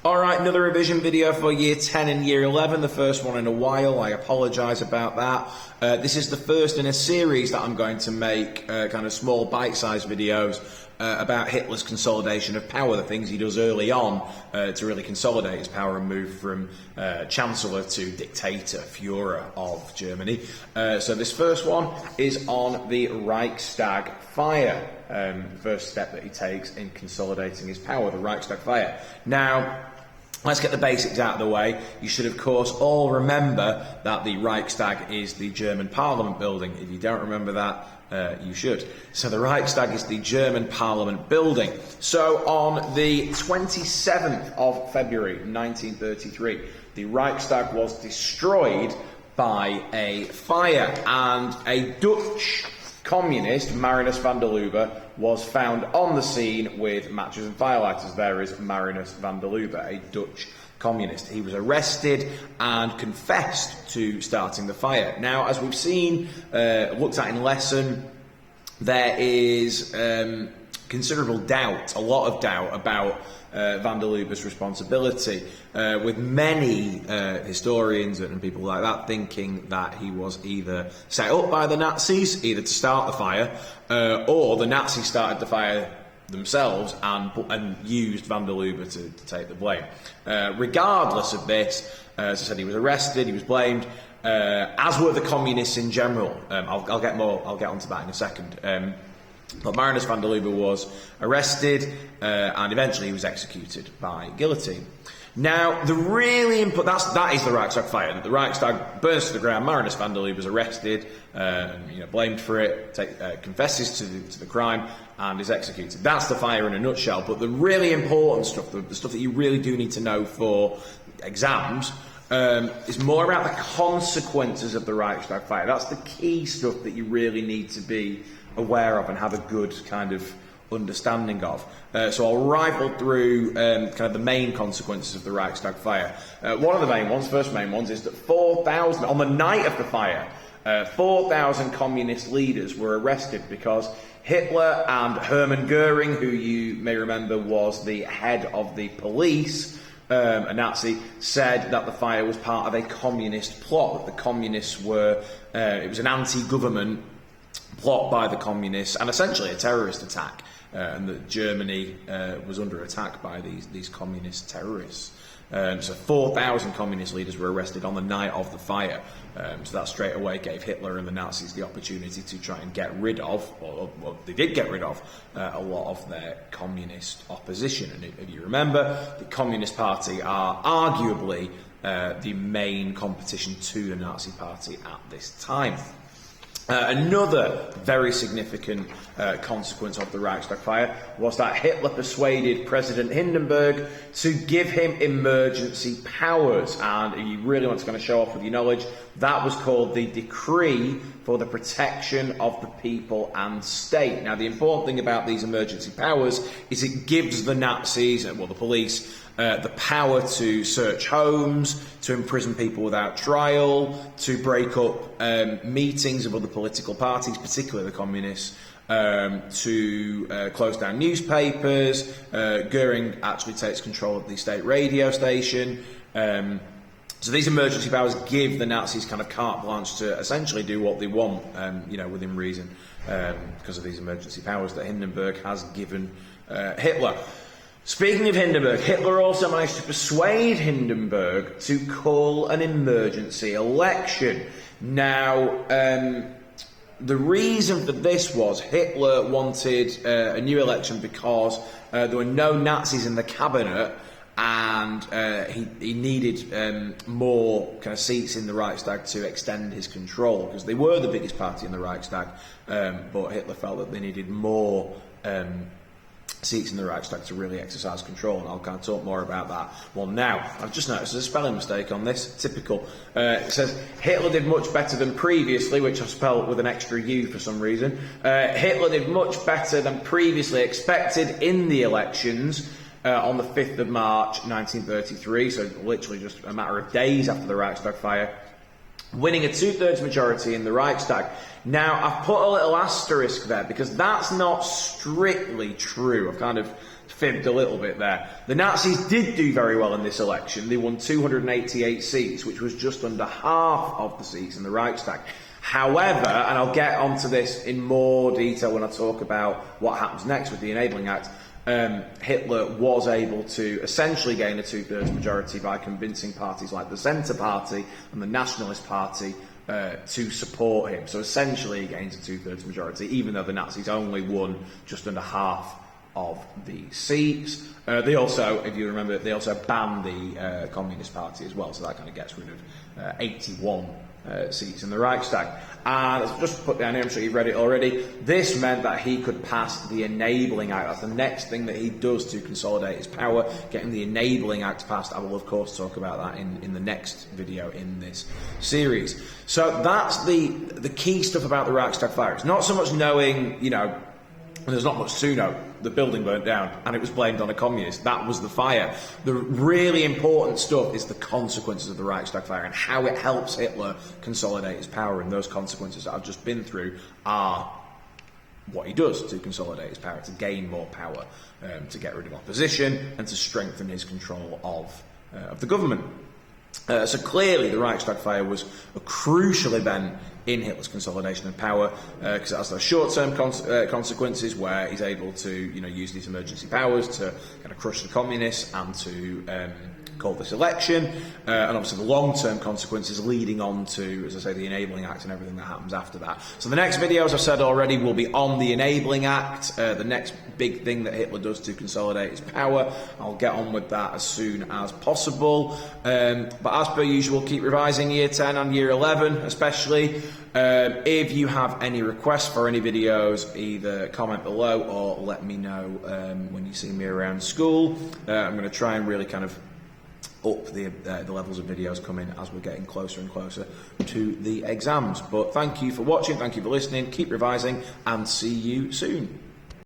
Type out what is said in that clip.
Alright, another revision video for Year 10 and Year 11, the first one in a while. I apologise about that. This is the first in a series that I'm going to make kind of small bite-sized videos about Hitler's consolidation of power, the things he does early on to really consolidate his power and move from Chancellor to dictator, Führer of Germany. So this first one is on the Reichstag fire, first step that he takes in consolidating his power, the Reichstag fire. Now, let's get the basics out of the way. You should, of course, all remember that the Reichstag is the German Parliament building. If you don't remember that, you should. So the Reichstag is the German Parliament building. So on the 27th of February 1933, the Reichstag was destroyed by a fire, and a Dutch communist, Marinus van der Lubbe, was found on the scene with matches and firelighters. There is Marinus van der Lubbe, a Dutch communist. He was arrested and confessed to starting the fire. Now, as we've seen, looked at in lesson, there is considerable doubt, a lot of doubt about van der Lubbe's responsibility, with many historians and people like that thinking that he was either set up by the Nazis, either to start the fire, or the Nazis started the fire themselves and used van der Lubbe to take the blame. Regardless of this, as I said, he was arrested, he was blamed, as were the communists in general. I'll get onto that in a second. But Marinus van der Lubbe was arrested and eventually he was executed by guillotine. Now, the really important, that is the Reichstag fire. The Reichstag burns to the ground, Marinus van der Lubbe is arrested, blamed for it, confesses to the crime and is executed. That's the fire in a nutshell. But the really important stuff, the stuff that you really do need to know for exams, is more about the consequences of the Reichstag fire. That's the key stuff that you really need to be aware of and have a good kind of understanding of. So I'll rifle through kind of the main consequences of the Reichstag fire. One of the main ones, first main ones, is that 4,000, on the night of the fire, 4,000 communist leaders were arrested because Hitler and Hermann Goering, who you may remember was the head of the police, a Nazi, said that the fire was part of a communist plot, that the communists were, it was an anti-government plot by the communists and essentially a terrorist attack, and that Germany was under attack by these communist terrorists. So 4,000 communist leaders were arrested on the night of the fire. So that straight away gave Hitler and the Nazis the opportunity to try and get rid of, or they did get rid of, a lot of their communist opposition. And if you remember, the Communist Party are arguably the main competition to the Nazi Party at this time. Another very significant consequence of the Reichstag fire was that Hitler persuaded President Hindenburg to give him emergency powers, and if you really want to kind of show off with your knowledge, that was called the Decree for the Protection of the People and State. Now, the important thing about these emergency powers is it gives the Nazis, well, the police, the power to search homes, to imprison people without trial, to break up meetings of other political parties, particularly the communists, to close down newspapers. Goering actually takes control of the state radio station. So these emergency powers give the Nazis kind of carte blanche to essentially do what they want, within reason, because of these emergency powers that Hindenburg has given Hitler. Speaking of Hindenburg, Hitler also managed to persuade Hindenburg to call an emergency election. Now, the reason for this was Hitler wanted a new election because there were no Nazis in the cabinet, and he needed more kind of seats in the Reichstag to extend his control, because they were the biggest party in the Reichstag, but Hitler felt that they needed more seats in the Reichstag to really exercise control, and I'll kind of talk more about that. Well, now, I've just noticed there's a spelling mistake on this, typical. It says, Hitler did much better than previously, which I've spelled with an extra U for some reason. Hitler did much better than previously expected in the elections on the 5th of March 1933, so literally just a matter of days after the Reichstag fire. winning a 2/3 majority in the Reichstag. Now, I've put a little asterisk there because that's not strictly true. I've kind of fibbed a little bit there. The Nazis did do very well in this election. They won 288 seats, which was just under half of the seats in the Reichstag. However, and I'll get onto this in more detail when I talk about what happens next with the Enabling Act, Hitler was able to essentially gain a 2/3 majority by convincing parties like the Centre Party and the Nationalist Party to support him. So essentially he gains a 2/3 majority, even though the Nazis only won just under half of the seats. They also, if you remember, they also banned the Communist Party as well, so that kind of gets rid of 81 seats in the Reichstag. And just put down here, I'm sure you've read it already, this meant that he could pass the Enabling Act. That's the next thing that he does to consolidate his power, getting the Enabling Act passed. I will, of course, talk about that in the next video in this series. So that's the key stuff about the Reichstag fire. It's not so much knowing, you know, there's not much to know. The building burnt down and it was blamed on a communist. That was the fire. The really important stuff is the consequences of the Reichstag fire and how it helps Hitler consolidate his power. And those consequences that I've just been through are what he does to consolidate his power, to gain more power, to get rid of opposition and to strengthen his control of the government. So clearly the Reichstag fire was a crucial event in Hitler's consolidation of power, because it has those short-term consequences where he's able to, you know, use these emergency powers to kind of crush the communists and to call this election, and obviously the long-term consequences leading on to, as I say, the Enabling Act and everything that happens after that. So the next video, as I've said already, will be on the Enabling Act, the next big thing that Hitler does to consolidate his power. I'll get on with that as soon as possible. But as per usual, keep revising Year 10 and Year 11 especially. If you have any requests for any videos, either comment below or let me know when you see me around school. I'm going to try and really kind of up the levels of videos coming as we're getting closer and closer to the exams. But thank you for watching, thank you for listening, keep revising, and see you soon.